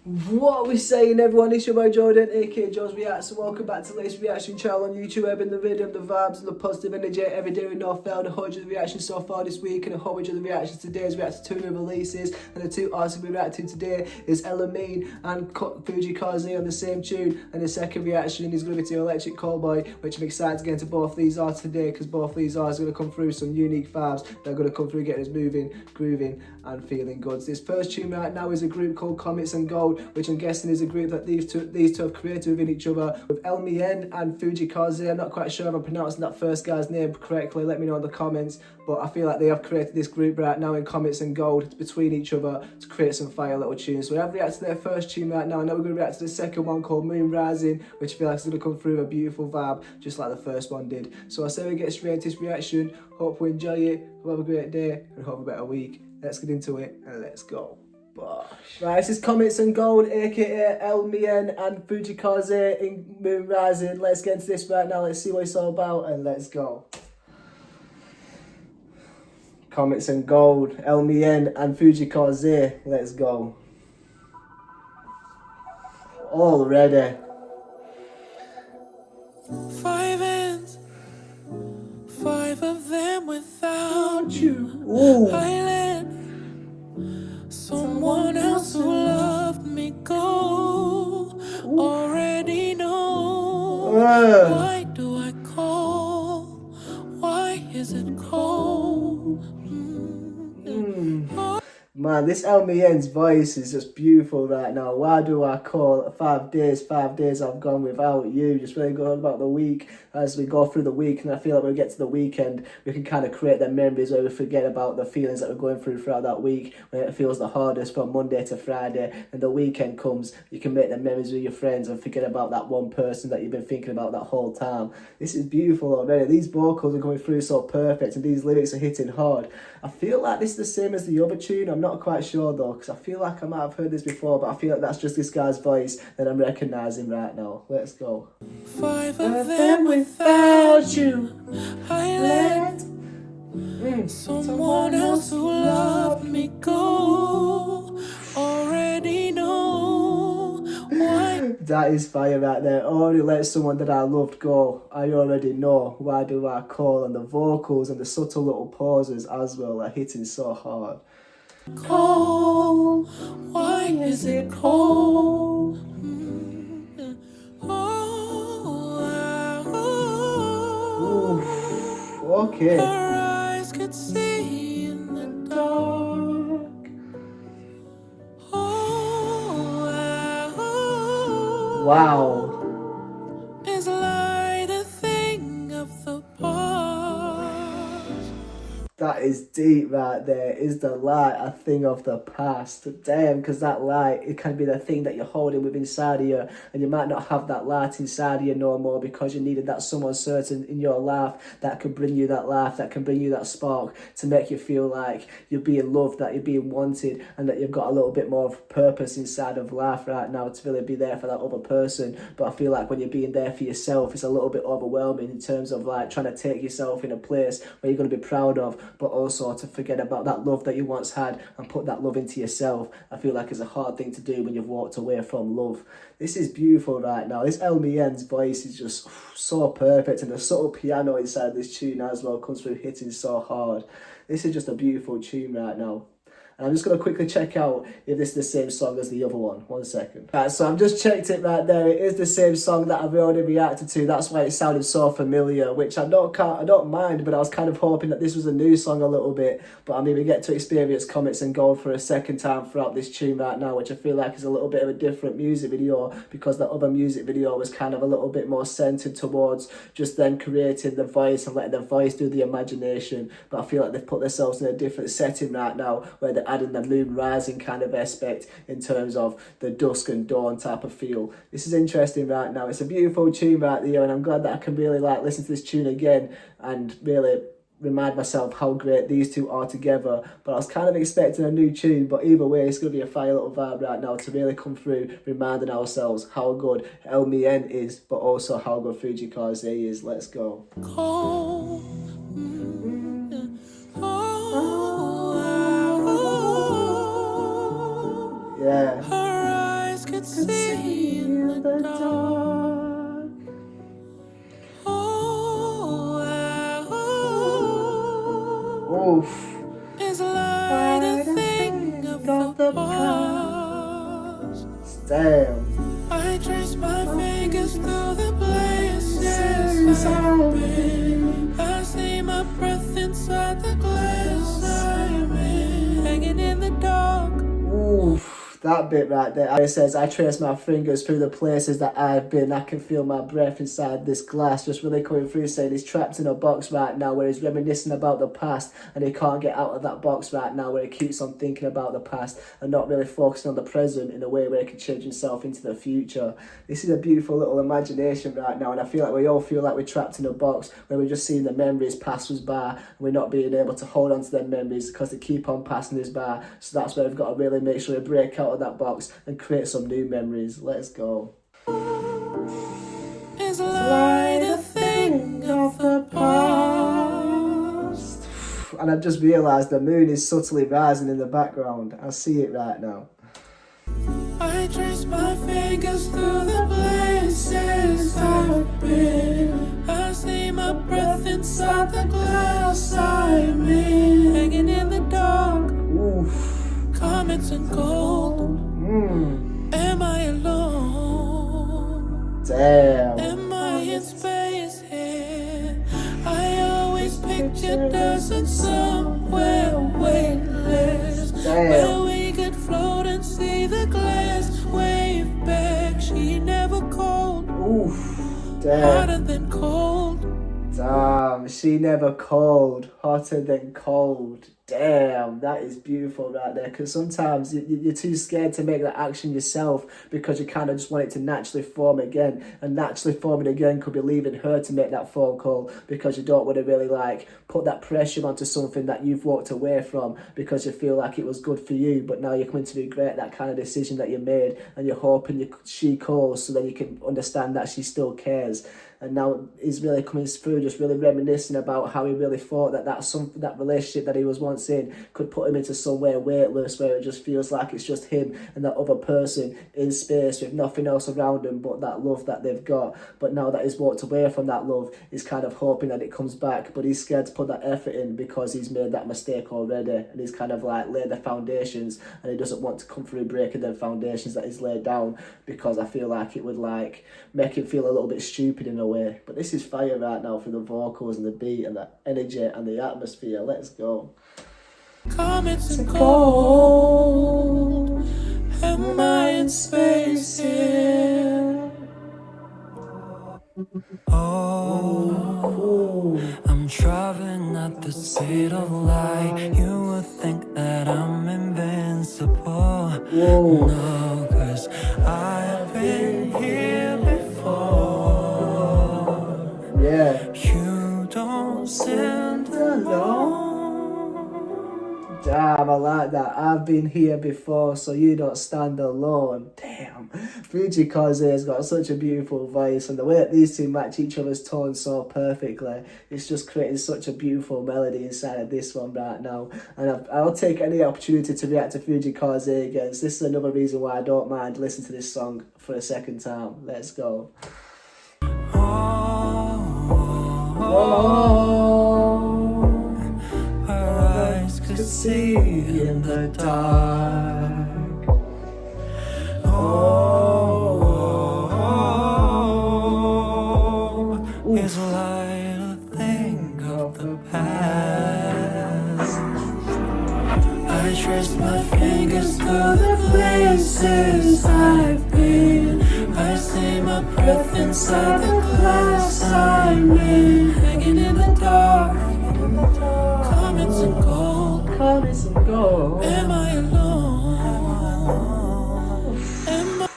What are we saying, everyone? It's your boy Jordan, aka Joe's Reacts, and welcome back to the latest reaction channel on YouTube. I've been the video of the vibes and the positive energy every day with no fail. 100 reactions so far this week, and 100 of the reactions today is reacted to 2 new releases. And the 2 artists we reacted to today is Elmiene and Fujii Kaze on the same tune. And the second reaction is going to be to Electric Callboy, which I'm excited to get into both these artists today, because both these artists are going to come through some unique vibes that are going to come through getting us moving, grooving, and feeling good. So this first tune right now is a group called Comets and Gold, which I'm guessing is a group that these two have created within each other, with Elmiene and Fujii Kaze. I'm not quite sure if I'm pronouncing that first guy's name correctly, let me know in the comments, but I feel like they have created this group right now in Comets and Gold between each other to create some fire little tunes. So we have reacted to their first tune right now, and now we're going to react to the second one called Moon Rising, which I feel like is going to come through with a beautiful vibe, just like the first one did. So I say we get straight into this reaction. Hope we enjoy it, hope have a great day, and hope a better week. Let's get into it, and let's go. Right, this is Comets and Gold, aka Elmiene and Fujii Kaze in Moon Rising. Let's get into this right now, let's see what it's all about, and let's go. Comets and Gold, Elmiene and Fujii Kaze, let's go. Already. 5 hands, 5 of them without you. Ooh. I let someone else who loved me go. Already know. Why do I call? Why is it cold? Man, this Elmiene's voice is just beautiful right now. Why do I call? 5 days I've gone without you. Just really going about the week as we go through the week, and I feel like when we get to the weekend, we can kind of create them memories where we forget about the feelings that we're going through throughout that week, when it feels the hardest from Monday to Friday, and the weekend comes, you can make the memories with your friends and forget about that one person that you've been thinking about that whole time. This is beautiful already. These vocals are going through so perfect, and these lyrics are hitting hard. I feel like this is the same as the other tune. I'm not quite sure though, because I feel like I might have heard this before, but I feel like that's just this guy's voice that I'm recognising right now. Let's go. 5 of them without you. I let someone else who loved me go. Already know why. That is fire right there. Already let someone that I loved go. I already know. Why do I call? And the vocals and the subtle little pauses as well are hitting so hard. Cold, why is it cold? Oof, okay. Her eyes could see in the dark. Wow. Is light a thing of the past? That is deep right there. Is the light a thing of the past? Damn, because that light, it can be the thing that you're holding within inside of you, and you might not have that light inside of you no more because you needed that someone certain in your life that could bring you that life, that can bring you that spark to make you feel like you're being loved, that you're being wanted, and that you've got a little bit more of purpose inside of life right now to really be there for that other person. But I feel like when you're being there for yourself, it's a little bit overwhelming in terms of like trying to take yourself in a place where you're going to be proud of, but also to forget about that love that you once had and put that love into yourself. I feel like it's a hard thing to do when you've walked away from love. This is beautiful right now. This Elmiene's voice is just so perfect, and the subtle piano inside this tune as well comes through hitting so hard. This is just a beautiful tune right now. And I'm just going to quickly check out if this is the same song as the other one. 1 second. Right, so I've just checked it right there. It is the same song that I've already reacted to. That's why it sounded so familiar, which I don't mind, but I was kind of hoping that this was a new song a little bit. But I mean, we get to experience Comets and Gold for a second time throughout this tune right now, which I feel like is a little bit of a different music video, because the other music video was kind of a little bit more centered towards just them creating the voice and letting the voice do the imagination. But I feel like they've put themselves in a different setting right now, where they're adding the moon rising kind of aspect in terms of the dusk and dawn type of feel. This is interesting right now. It's a beautiful tune right there, and I'm glad that I can really like listen to this tune again and really remind myself how great these two are together. But I was kind of expecting a new tune, but either way, it's going to be a fire little vibe right now to really come through, reminding ourselves how good Elmiene is, but also how good Fujii Kaze is. Let's go. Her eyes could see in the dark. Oh, Oof. is light a thing of the past? Damn. I trace my fingers through the places I've been. I see my breath inside the glass I'm in, hanging in the dark. Oof. That bit right there. It says, I trace my fingers through the places that I've been. I can feel my breath inside this glass. Just really coming through, saying he's trapped in a box right now where he's reminiscing about the past and he can't get out of that box right now, where he keeps on thinking about the past and not really focusing on the present in a way where he can change himself into the future. This is a beautiful little imagination right now, and I feel like we all feel like we're trapped in a box where we're just seeing the memories pass us by and we're not being able to hold on to them memories because they keep on passing us by. So that's where we've got to really make sure we break out of that box and create some new memories. Let's go. Is light a thing of the past? And I've just realised the moon is subtly rising in the background. I see it right now. I trace my fingers through the places I've been. I see my breath inside the glass I'm in, hanging in the dark. Oof. Comets and gold. Am I alone? Damn. Am I in space here? I always pictured us in somewhere weightless, where we could float and see the glass wave back. She never cold. Oof. Damn. Hotter than cold. Damn. She never cold. Hotter than cold. Damn, that is beautiful right there, because sometimes you're too scared to make that action yourself because you kind of just want it to naturally form again, and naturally forming again could be leaving her to make that phone call because you don't want to really like put that pressure onto something that you've walked away from because you feel like it was good for you, but now you're coming to regret that kind of decision that you made, and you're hoping she calls so then you can understand that she still cares. And now he's really coming through, just really reminiscing about how he really thought that relationship that he was once in could put him into somewhere weightless, where it just feels like it's just him and that other person in space with nothing else around him but that love that they've got. But now that he's walked away from that love, he's kind of hoping that it comes back, but he's scared to put that effort in because he's made that mistake already, and he's kind of like laid the foundations, and he doesn't want to come through breaking the foundations that he's laid down, because I feel like it would like make him feel a little bit stupid in a way. But this is fire right now for the vocals and the beat and the energy and the atmosphere. Let's go. Comets and gold. Am I in space here? Oh, I'm traveling at the speed of light. You would think that I'm invincible. Whoa. No, 'cause I've been here before. Yeah. You don't stand alone. Damn, I like that. I've been here before, so you don't stand alone. Damn. Fujii Kaze has got such a beautiful voice, and the way that these two match each other's tones so perfectly, it's just creating such a beautiful melody inside of this one right now. And I'll take any opportunity to react to Fujii Kaze again. So this is another reason why I don't mind listening to this song for a second time. Let's go. Could see in the dark. Oh, is light a thing of the past? I trace my fingers through the places I've been. I see my breath inside the glass I'm in, hanging in the dark. Comets and gold. Comets and gold. Am I alone?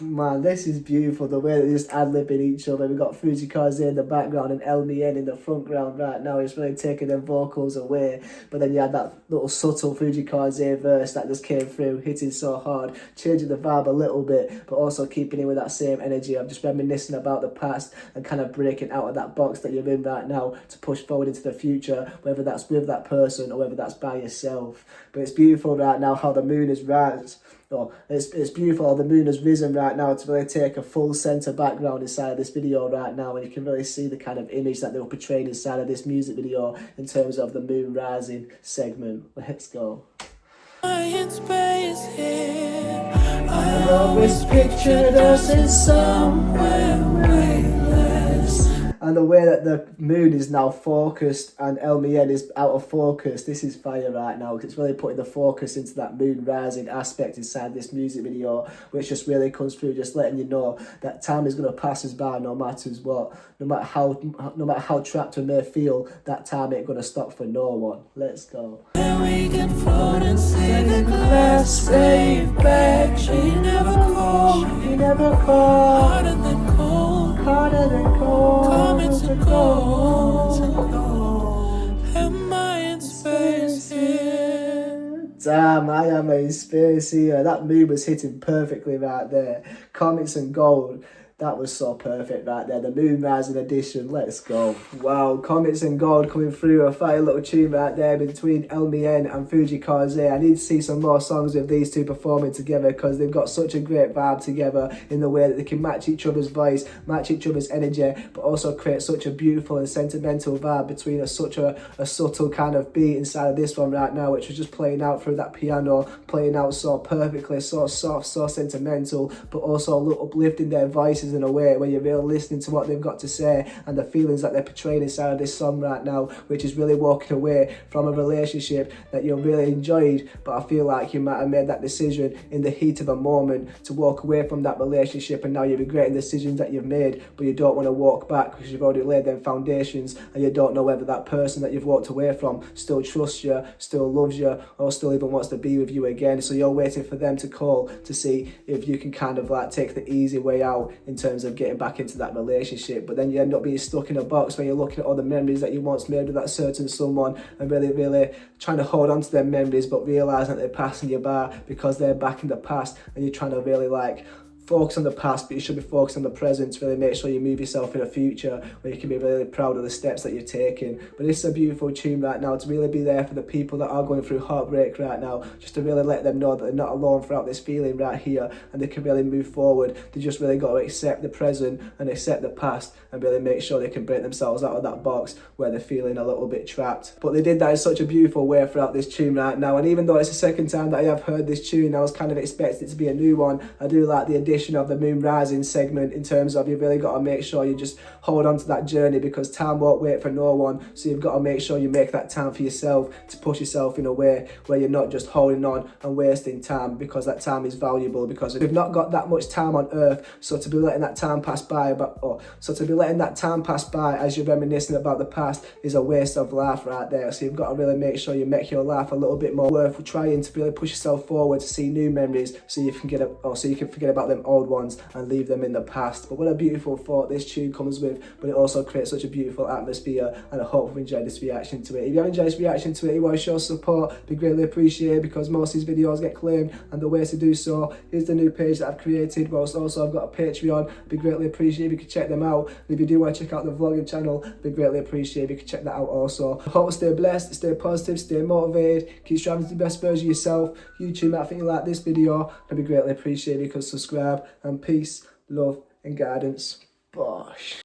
Man, this is beautiful, the way that they just ad-libbing each other. We've got Fujii Kaze in the background and Elmiene in the front ground right now. It's really taking their vocals away. But then you had that little subtle Fujii Kaze verse that just came through, hitting so hard, changing the vibe a little bit, but also keeping in with that same energy of just reminiscing about the past and kind of breaking out of that box that you're in right now to push forward into the future, whether that's with that person or whether that's by yourself. But it's beautiful right now how the moon is Oh, it's beautiful. The moon has risen right now to really take a full centre background inside of this video right now, and you can really see the kind of image that they were portraying inside of this music video in terms of the moon rising segment. Let's go. In space here, I always pictured us in somewhere weightless. And the way that the moon is now focused and Elmiene is out of focus, this is fire right now, because it's really putting the focus into that moon rising aspect inside this music video, which just really comes through, just letting you know that time is going to pass us by no matter what. No matter how trapped we may feel, that time ain't going to stop for no one. Let's go. and we can float and say the glass safe back. She never called, You never call, harder than cold, harder than cold. comets and gold. Am I in space here? Damn, I am in space here. That moon was hitting perfectly right there. Comets and gold. That was so perfect right there. The moon rising edition. Let's go. Wow, Comets and gold coming through. A fire little tune right there between Elmiene and Fujii Kaze. I need to see some more songs with these two performing together, because they've got such a great vibe together in the way that they can match each other's voice, match each other's energy, but also create such a beautiful and sentimental vibe between such a subtle kind of beat inside of this one right now, which was just playing out through that piano, playing out so perfectly, so soft, so sentimental, but also uplifting their voices in a way where you're really listening to what they've got to say and the feelings that they're portraying inside of this song right now, which is really walking away from a relationship that you really enjoyed, but I feel like you might have made that decision in the heat of a moment to walk away from that relationship, and now you're regretting decisions that you've made, but you don't want to walk back because you've already laid them foundations, and you don't know whether that person that you've walked away from still trusts you, still loves you, or still even wants to be with you again. So you're waiting for them to call to see if you can kind of like take the easy way out in terms of getting back into that relationship, but then you end up being stuck in a box when you're looking at all the memories that you once made with that certain someone, and really trying to hold on to their memories, but realising that they're passing you by because they're back in the past, and you're trying to really like focus on the past, but you should be focused on the present to really make sure you move yourself in the future where you can be really proud of the steps that you're taking. But it's a beautiful tune right now to really be there for the people that are going through heartbreak right now, just to really let them know that they're not alone throughout this feeling right here, and they can really move forward. They just really got to accept the present and accept the past, and really make sure they can break themselves out of that box where they're feeling a little bit trapped. But they did that in such a beautiful way throughout this tune right now, and even though it's the second time that I have heard this tune, I was kind of expecting it to be a new one. I do like the addition of the moon rising segment in terms of you've really got to make sure you just hold on to that journey, because time won't wait for no one. So you've got to make sure you make that time for yourself, to push yourself in a way where you're not just holding on and wasting time, because that time is valuable, because we've not got that much time on earth. So to be letting that time pass by as you're reminiscing about the past is a waste of life right there. So you've got to really make sure you make your life a little bit more worth trying, to really push yourself forward to see new memories, so you can forget about them old ones and leave them in the past. But what a beautiful thought this tune comes with, but it also creates such a beautiful atmosphere, and I hope you've enjoyed this reaction to it. If you have enjoyed this reaction to it, you want to show support, be greatly appreciated, because most of these videos get claimed, and the ways to do so is the new page that I've created, whilst also I've got a Patreon. Be greatly appreciated if you can check them out, and if you do want to check out the vlogging channel, be greatly appreciated if you can check that out also. I hope you stay blessed, stay positive, stay motivated, keep striving to be the best version of yourself. YouTube might think you like this video, and be greatly appreciated if you could subscribe, and peace, love and guidance. Bosh.